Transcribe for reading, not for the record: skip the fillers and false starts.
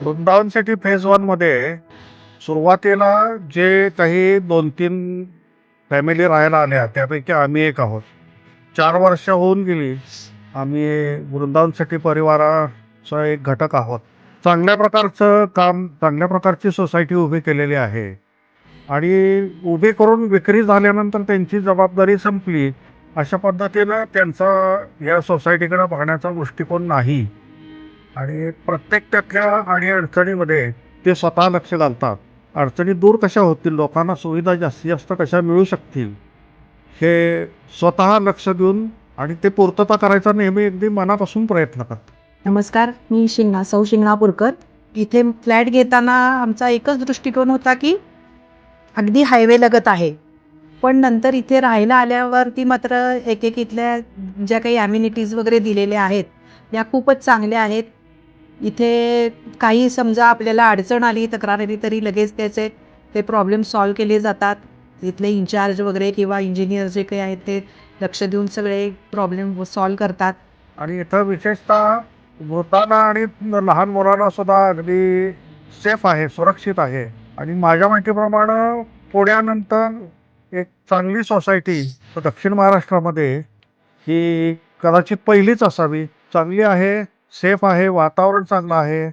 Vrindavan city phase 1 मध्ये सुरुवातीला जे काही 2-3 फॅमिली राहायला आल्या, त्यापैकी आम्ही एक आहोत. 4 वर्ष होऊन गेली. आम्ही वृंदावन सिटी परिवाराचा एक घटक आहोत. चांगल्या प्रकारचं काम, चांगल्या प्रकारची सोसायटी उभी केलेली आहे आणि उभी करून विक्री झाल्यानंतर त्यांची जबाबदारी संपली. अशा पद्धतीनं त्यांचा या सोसायटीकडे बघण्याचा दृष्टिकोन नाही. आणि प्रत्येक त्यातल्या अडचणीमध्ये ते स्वतः लक्ष घालतात. अडचणी दूर कशा होतील, लोकांना सुविधा जास्तीत जास्त कशा मिळू शकतील, हे स्वतः लक्ष देऊन आणि ते पूर्तता करायचा नेहमी अगदी मनापासून प्रयत्न करतात. नमस्कार, मी सौ शिंगणापूरकर. इथे फ्लॅट घेताना आमचा एकच दृष्टिकोन होता की अगदी हायवे लगत आहे. पण नंतर इथे राहायला आल्यावरती मात्र एक इथल्या ज्या काही ॲम्युनिटीज वगैरे दिलेल्या आहेत, त्या खूपच चांगल्या आहेत. इथे काही समजा आपल्याला अडचण आली, तक्रार आली तरी लगेच ते प्रॉब्लेम सॉल्व्ह केले जातात. इथले इन्चार्ज वगैरे किंवा इंजिनियर जे काही आहेत ते लक्ष देऊन सगळे प्रॉब्लेम सॉल्व्ह करतात. आणि इथं विशेषतः वृद्धांना आणि लहान मुलांना सुद्धा अगदी सेफ आहे, सुरक्षित आहे. आणि माझ्या माहितीप्रमाणे पुण्यानंतर एक चांगली सोसायटी दक्षिण महाराष्ट्रामध्ये ही कदाचित पहिलीच असावी. चांगली आहे, सेफ आहे, वातावरण चांगलं आहे.